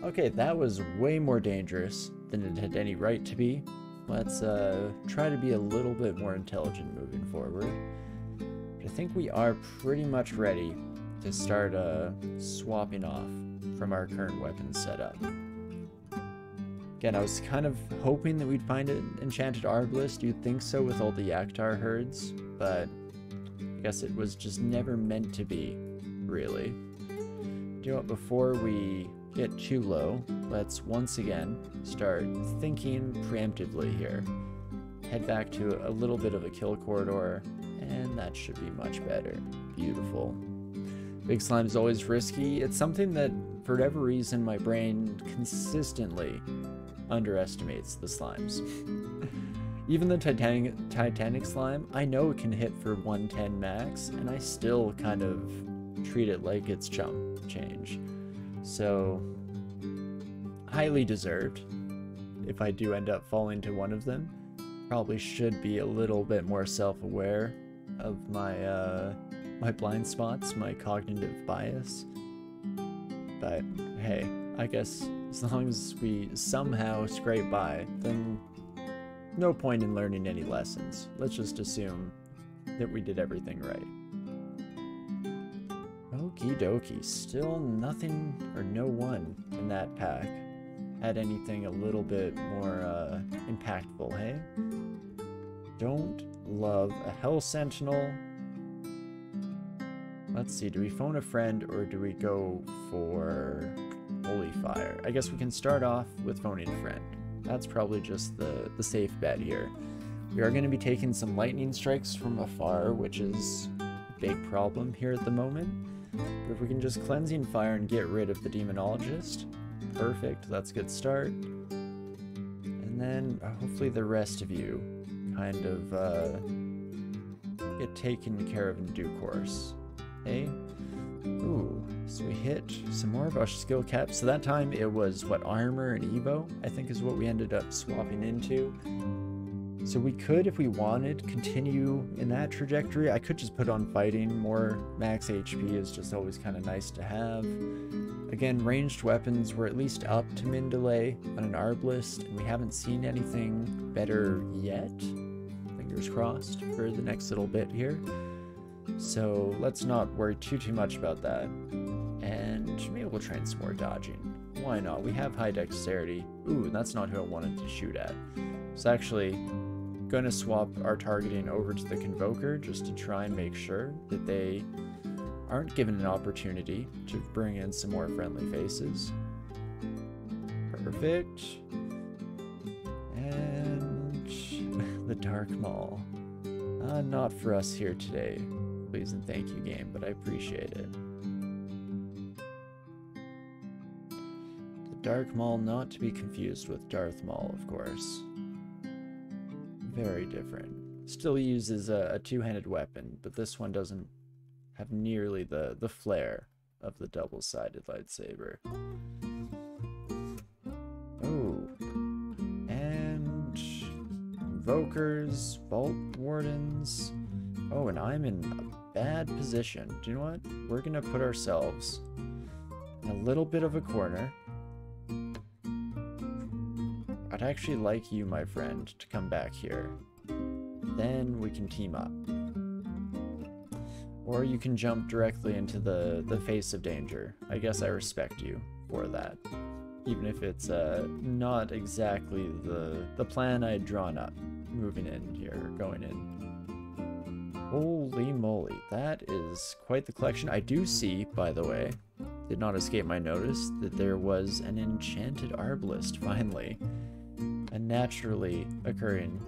Okay, that was way more dangerous than it had any right to be. Let's try to be a little bit more intelligent moving forward. But I think we are pretty much ready to start swapping off from our current weapon setup. Again, I was kind of hoping that we'd find an enchanted arbalist. You'd think so with all the Yaktar herds, but I guess it was just never meant to be, really. You know what, before we get too low, let's once again start thinking preemptively here. Head back to a little bit of a kill corridor, and that should be much better. Beautiful. Big slime is always risky. It's something that, for whatever reason, my brain consistently underestimates the slimes. Even the Titanic slime, I know it can hit for 110 max, and I still kind of treat it like it's chump change. So, highly deserved. If I do end up falling to one of them, probably should be a little bit more self-aware of my my blind spots, my cognitive bias. But hey, I guess as long as we somehow scrape by, then no point in learning any lessons. Let's just assume that we did everything right. Okie dokie, still nothing or no one in that pack had anything a little bit more impactful, hey? Don't love a Hell Sentinel. Let's see, do we phone a friend or do we go for Holy Fire? I guess we can start off with phoning a friend. That's probably just the safe bet here. We are going to be taking some lightning strikes from afar, which is a big problem here at the moment. But if we can just Cleansing Fire and get rid of the Demonologist, perfect, that's a good start. And then hopefully the rest of you kind of get taken care of in due course. Hey? Ooh, so we hit some more of our skill caps. So that time it was, what, Armor and Evo, I think is what we ended up swapping into. So we could, if we wanted, continue in that trajectory. I could just put on Fighting. More max HP is just always kind of nice to have. Again, ranged weapons were at least up to min delay on an arbalist, and we haven't seen anything better yet. Fingers crossed for the next little bit here. So let's not worry too much about that. And maybe we'll train some more dodging. Why not? We have high dexterity. Ooh, that's not who I wanted to shoot at. So actually, going to swap our targeting over to the Convoker just to try and make sure that they aren't given an opportunity to bring in some more friendly faces. Perfect. And the Dark Maul. Not for us here today. Please and thank you, game, but I appreciate it. The Dark Maul, not to be confused with Darth Maul, of course. Very different. Still uses a two-handed weapon, but this one doesn't have nearly the flair of the double-sided lightsaber. Oh. And Invokers, Vault Wardens. Oh, and I'm in a bad position. Do you know what? We're gonna put ourselves in a little bit of a corner. I'd actually like you, my friend, to come back here. Then we can team up. Or you can jump directly into the face of danger. I guess I respect you for that. Even if it's not exactly the plan I had drawn up. Moving in here, going in. Holy moly, that is quite the collection. I do see, by the way, did not escape my notice, that there was an enchanted arbalist, finally. A naturally occurring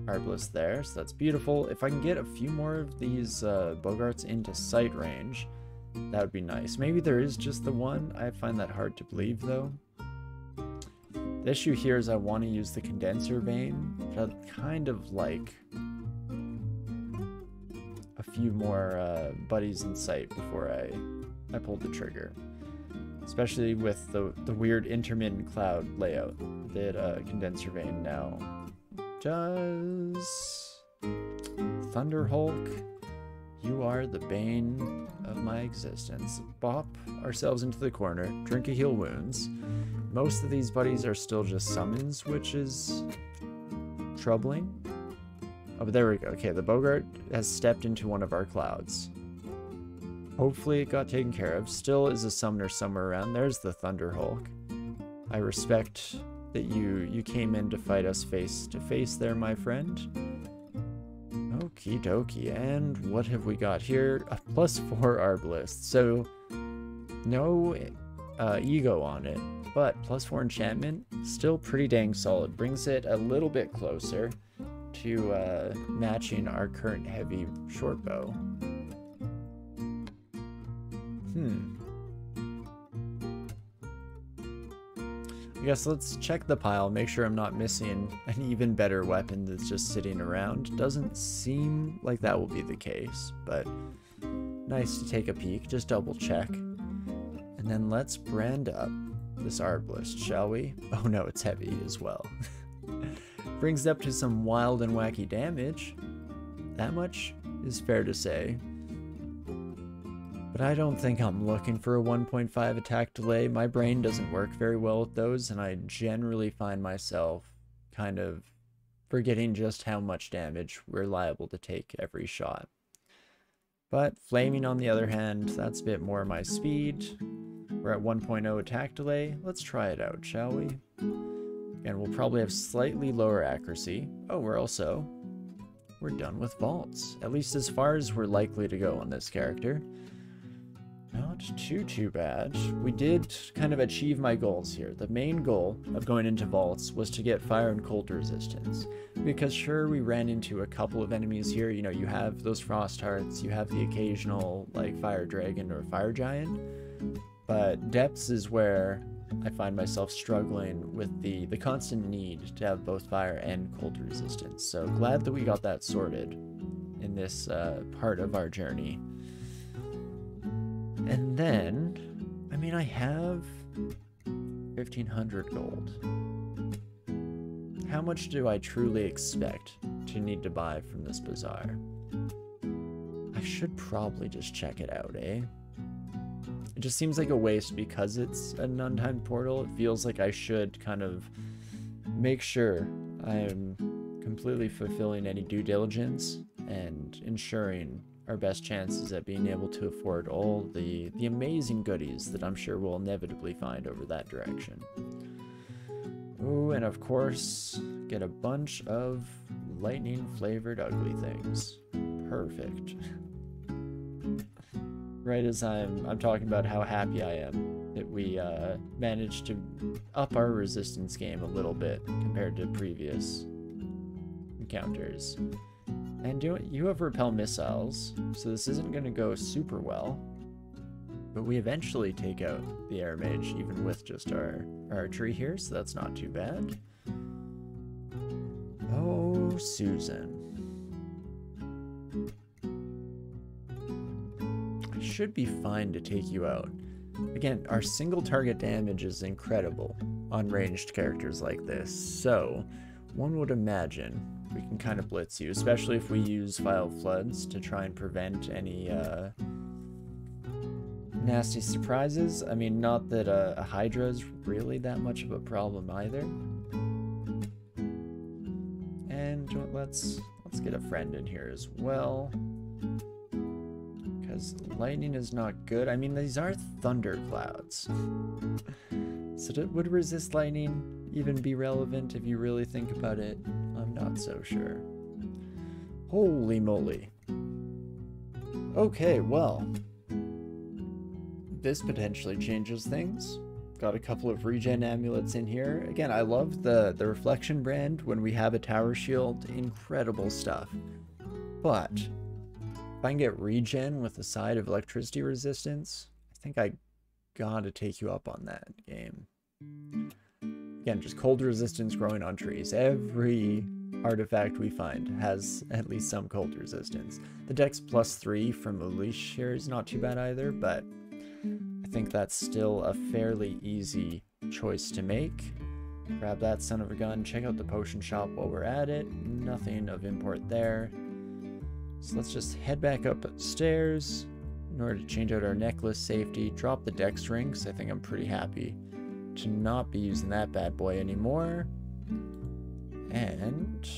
arbalist there, so that's beautiful. If I can get a few more of these Bogarts into sight range, that would be nice. Maybe there is just the one. I find that hard to believe, though. The issue here is I want to use the condenser vein, but I'd kind of like a few more buddies in sight before I pulled the trigger. Especially with the weird intermittent cloud layout that Condenser Vein now does. Thunder Hulk. You are the bane of my existence. Bop ourselves into the corner, drink a heal wounds. Most of these buddies are still just summons, which is troubling. Oh, but there we go. Okay, the Bogart has stepped into one of our clouds. Hopefully it got taken care of. Still is a summoner somewhere around. There's the Thunder Hulk. I respect that you came in to fight us face to face there, my friend. Okie dokie. And what have we got here? A +4 Arbalist. So no ego on it, but +4 enchantment, still pretty dang solid. Brings it a little bit closer to matching our current heavy short bow. I guess let's check the pile, make sure I'm not missing an even better weapon that's just sitting around. Doesn't seem like that will be the case, but nice to take a peek, just double check. And then let's brand up this Arbalist, shall we? Oh no, it's heavy as well. Brings it up to some wild and wacky damage. That much is fair to say. But I don't think I'm looking for a 1.5 attack delay. My brain doesn't work very well with those, and I generally find myself kind of forgetting just how much damage we're liable to take every shot. But Flaming, on the other hand, that's a bit more my speed. We're at 1.0 attack delay. Let's try it out, shall we? Again, we'll probably have slightly lower accuracy. Oh, we're done with vaults. At least as far as we're likely to go on this character. Not too bad. We did kind of achieve my goals here. The main goal of going into vaults was to get fire and cold resistance. Because sure, we ran into a couple of enemies here. You know, you have those frost hearts, you have the occasional like fire dragon or fire giant. But depths is where I find myself struggling with the constant need to have both fire and cold resistance. So glad that we got that sorted in this part of our journey. And then, I mean, I have 1,500 gold. How much do I truly expect to need to buy from this bazaar? I should probably just check it out, eh? It just seems like a waste because it's an untimed portal. It feels like I should kind of make sure I'm completely fulfilling any due diligence and ensuring our best chances at being able to afford all the amazing goodies that I'm sure we'll inevitably find over that direction. Ooh, and of course, get a bunch of lightning-flavored ugly things. Perfect. Right as I'm talking about how happy I am that we managed to up our resistance game a little bit compared to previous encounters. And you have repel missiles, so this isn't going to go super well. But we eventually take out the air mage, even with just our archery here, so that's not too bad. Oh, Susan. I should be fine to take you out. Again, our single target damage is incredible on ranged characters like this, so one would imagine we can kind of blitz you, especially if we use Vile Floods to try and prevent any nasty surprises. I mean, not that a Hydra is really that much of a problem either. And let's get a friend in here as well, because lightning is not good. I mean, these are thunder clouds. So would resist lightning even be relevant if you really think about it? I'm not so sure. Holy moly. Okay, well, this potentially changes things. Got a couple of regen amulets in here. Again, I love the reflection brand when we have a tower shield. Incredible stuff. But if I can get regen with a side of electricity resistance, I think I gotta take you up on that game. Again, just cold resistance growing on trees. Every artifact we find has at least some cold resistance. The dex +3 from Ulish here is not too bad either, but I think that's still a fairly easy choice to make. Grab that son of a gun, check out the potion shop while we're at it. Nothing of import there. So let's just head back upstairs in order to change out our necklace safety, drop the dex ring, because I think I'm pretty happy to not be using that bad boy anymore. And,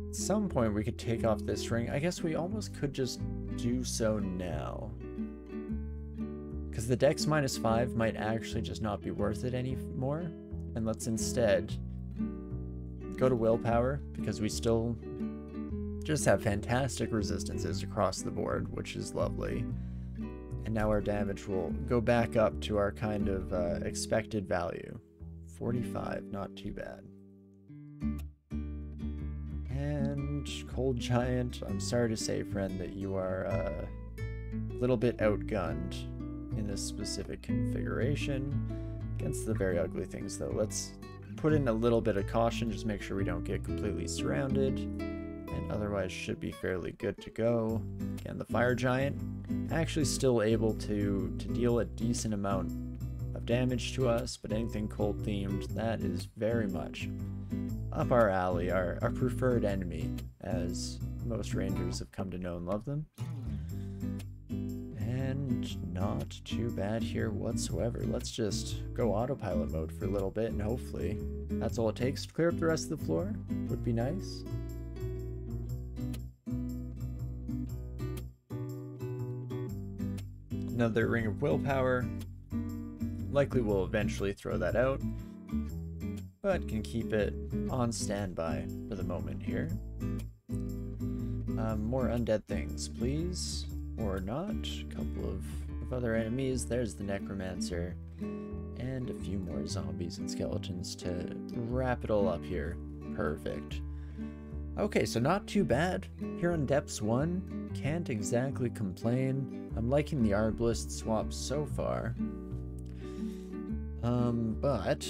at some point we could take off this ring. I guess we almost could just do so now. Because the dex -5 might actually just not be worth it anymore. And let's instead go to willpower, because we still just have fantastic resistances across the board, which is lovely. And now our damage will go back up to our kind of expected value. 45, not too bad. And Cold Giant, I'm sorry to say, friend, that you are a little bit outgunned in this specific configuration against the very ugly things, though. Let's put in a little bit of caution, just make sure we don't get completely surrounded, and otherwise should be fairly good to go. Again, the Fire Giant actually still able to deal a decent amount of damage to us, but anything cold themed, that is very much up our alley, our preferred enemy, as most rangers have come to know and love them. And not too bad here whatsoever. Let's just go autopilot mode for a little bit, and hopefully that's all it takes to clear up the rest of the floor. Would be nice. Another ring of willpower. Likely will eventually throw that out, but can keep it on standby for the moment here. More undead things, please. Or not. A couple of other enemies. There's the Necromancer. And a few more zombies and skeletons to wrap it all up here. Perfect. Okay, so not too bad. Here on Depths 1, can't exactly complain. I'm liking the Arbalist swap so far. But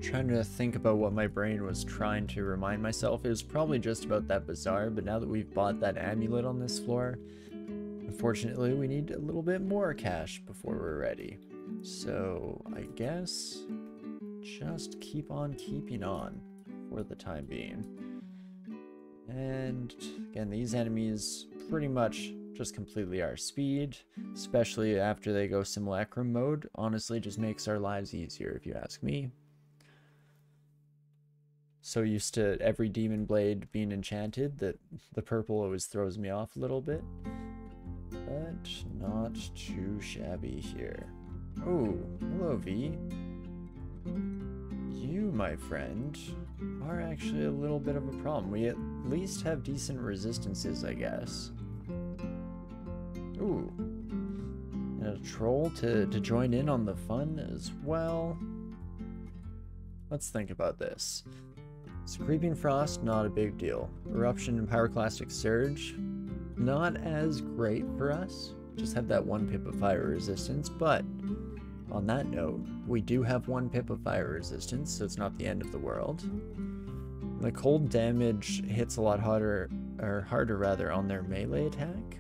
trying to think about what my brain was trying to remind myself. It was probably just about that bazaar, but now that we've bought that amulet on this floor, unfortunately we need a little bit more cash before we're ready. So I guess just keep on keeping on for the time being. And again, these enemies pretty much just completely our speed, especially after they go simulacrum mode. Honestly, just makes our lives easier if you ask me. So used to every demon blade being enchanted that the purple always throws me off a little bit, but not too shabby here. Oh, hello V. You, my friend, are actually a little bit of a problem. We at least have decent resistances, I guess. Ooh, and a troll to join in on the fun as well. Let's think about this. So Creeping Frost, not a big deal. Eruption and Pyroclastic Surge, not as great for us. Just have that 1 pip of fire resistance, but on that note, we do have 1 pip of fire resistance, so it's not the end of the world. The cold damage hits a lot harder, rather, on their melee attack.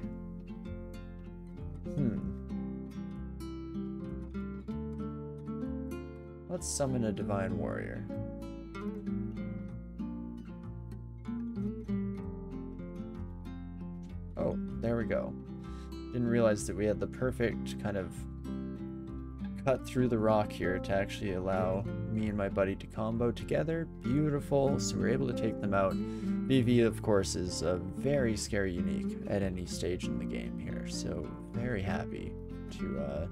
Let's summon a Divine Warrior. Oh, there we go. Didn't realize that we had the perfect kind of cut through the rock here to actually allow me and my buddy to combo together. Beautiful. So we're able to take them out. VV, of course, is a very scary unique at any stage in the game here. So very happy to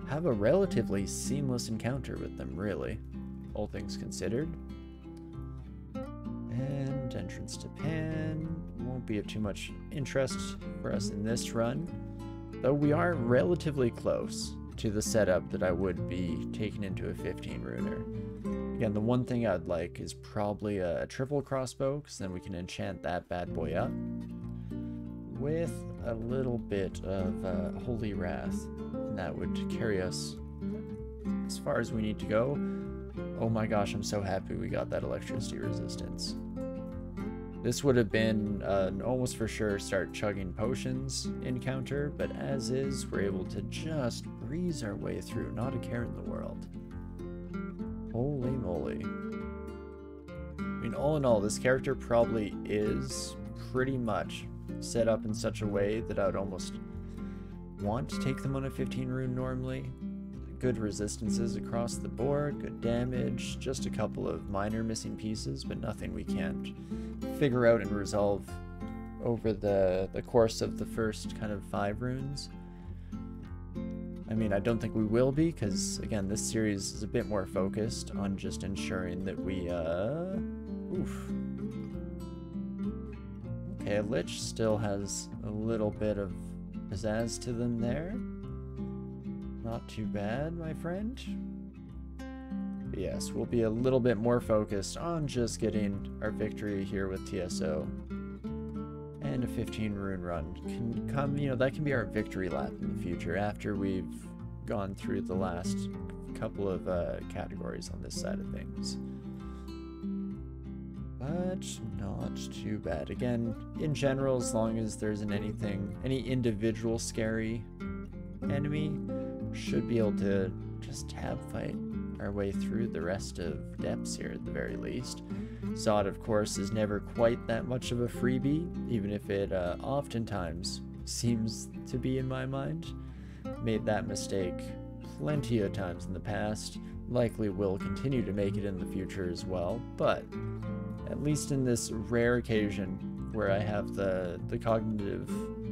have a relatively seamless encounter with them, really, all things considered. And entrance to Pan won't be of too much interest for us in this run, though we are relatively close to the setup that I would be taking into a 15 runer. Again, the one thing I'd like is probably a triple crossbow, because then we can enchant that bad boy up with a little bit of Holy Wrath, and that would carry us as far as we need to go. Oh my gosh, I'm so happy we got that electricity resistance. This would have been an almost for sure start chugging potions encounter, but as is, we're able to just breeze our way through, not a care in the world. Holy moly. mean, all in all, this character probably is pretty much set up in such a way that I would almost want to take them on a 15 rune normally. Good resistances across the board, good damage, just a couple of minor missing pieces, but nothing we can't figure out and resolve over the course of the first kind of 5 runes. I mean, I don't think we will be, because, again, this series is a bit more focused on just ensuring that we, oof. Okay, Lich still has a little bit of pizzazz to them there. Not too bad, my friend. But yes, we'll be a little bit more focused on just getting our victory here with TSO. And a 15 rune run can come, you know, that can be our victory lap in the future after we've gone through the last couple of categories on this side of things. But not too bad. Again, in general, as long as there isn't any individual scary enemy, should be able to just tab fight our way through the rest of depths here at the very least. Zot, of course, is never quite that much of a freebie, even if it oftentimes seems to be in my mind. Made that mistake plenty of times in the past, likely will continue to make it in the future as well, but at least in this rare occasion where I have the cognitive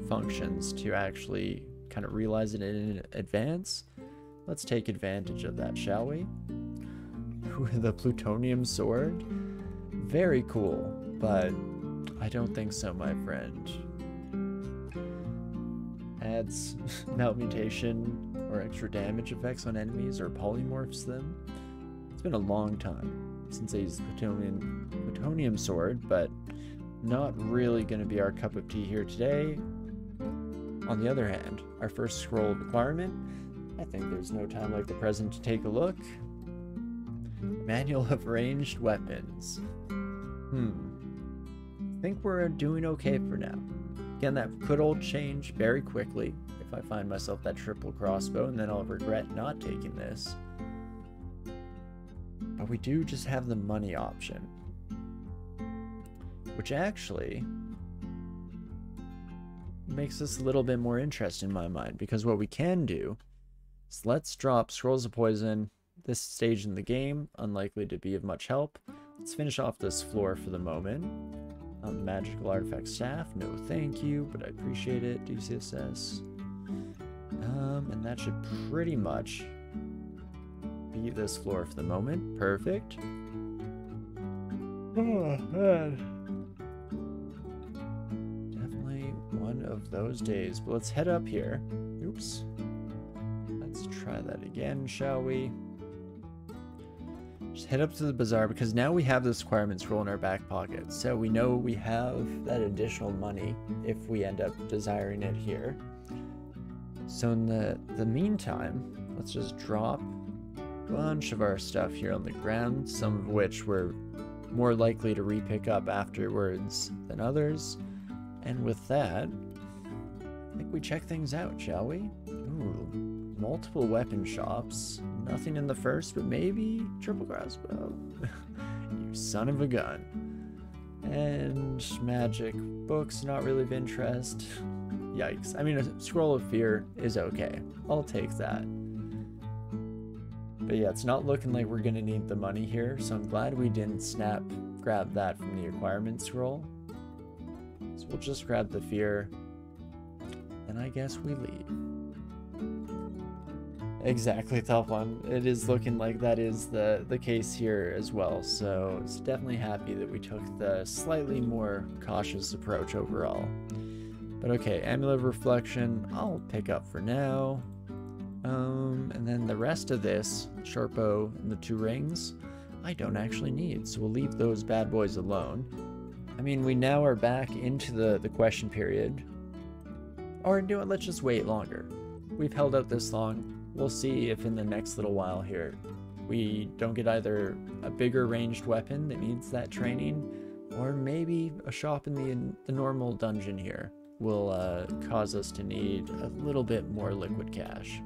functions to actually kind of realize it in advance, let's take advantage of that, shall we? The plutonium sword? Very cool, but I don't think so, my friend. Adds melt mutation or extra damage effects on enemies or polymorphs them. It's been a long time since I used the plutonium sword, but not really going to be our cup of tea here today. On the other hand, our first scroll requirement, I think there's no time like the present to take a look. Manual of ranged weapons. I think we're doing okay for now. Again, that could all change very quickly if I find myself that triple crossbow, and then I'll regret not taking this. But we do just have the money option, which actually makes this a little bit more interesting in my mind, because what we can do is let's drop Scrolls of Poison. This stage in the game, unlikely to be of much help. Let's finish off this floor for the moment. Magical artifact staff, no thank you, but I appreciate it, DCSS. And that should pretty much be this floor for the moment. Perfect. Oh, man. Definitely one of those days, but let's head up here. Oops. Let's try that again, shall we? Just head up to the bazaar, because now we have this requirement scroll in our back pocket, so we know we have that additional money if we end up desiring it here. So in the meantime, let's just drop a bunch of our stuff here on the ground, some of which we're more likely to re-pick up afterwards than others. And with that, I think we check things out, shall we? Ooh, multiple weapon shops. Nothing in the first, but maybe triple crossbow. You son of a gun. And magic books, not really of interest. Yikes. I mean, a scroll of fear is okay. I'll take that. But yeah, it's not looking like we're gonna need the money here, so I'm glad we didn't grab that from the requirement scroll. So we'll just grab the fear, and I guess we leave. Exactly, top one. It is looking like that is the case here as well, so it's definitely happy that we took the slightly more cautious approach overall. But okay, Amulet of Reflection, I'll pick up for now. And then the rest of this, short bow and the 2 rings, I don't actually need, so we'll leave those bad boys alone. I mean, we now are back into the question period. Or do it, let's just wait longer. We've held out this long. We'll see if in the next little while here we don't get either a bigger ranged weapon that needs that training, or maybe a shop in the normal dungeon here will cause us to need a little bit more liquid cash.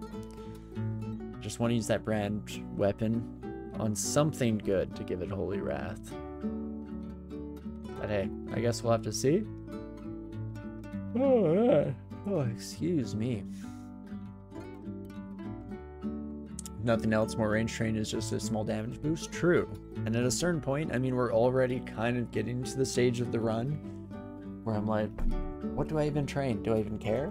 Just want to use that brand weapon on something good to give it Holy Wrath. But hey, I guess we'll have to see. Oh, excuse me. Nothing else, more range train is just a small damage boost. True. And at a certain point, I mean, we're already kind of getting to the stage of the run where I'm like, what do I even train? Do I even care?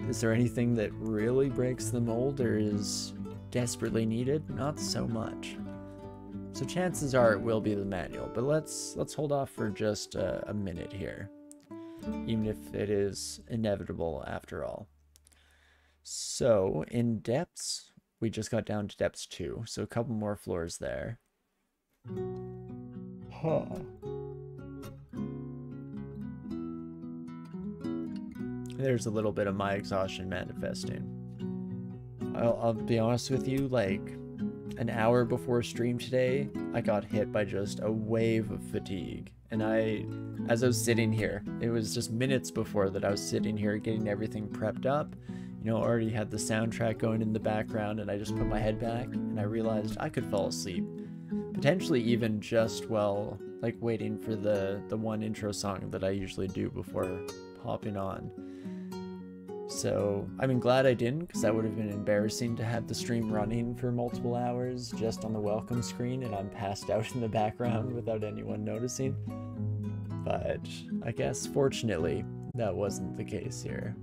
Is there anything that really breaks the mold or is desperately needed? Not so much. So chances are it will be the manual, but let's hold off for just a minute here, even if it is inevitable after all. So in depths, we just got down to depths 2, so a couple more floors there. Huh. There's a little bit of my exhaustion manifesting. I'll be honest with you, like an hour before stream today, I got hit by just a wave of fatigue. And as I was sitting here, it was just minutes before that I was sitting here getting everything prepped up. You know, already had the soundtrack going in the background, and I just put my head back and I realized I could fall asleep. Potentially even just while like waiting for the one intro song that I usually do before hopping on. So I'm glad I didn't, because that would have been embarrassing to have the stream running for multiple hours just on the welcome screen and I'm passed out in the background without anyone noticing. But I guess fortunately that wasn't the case here.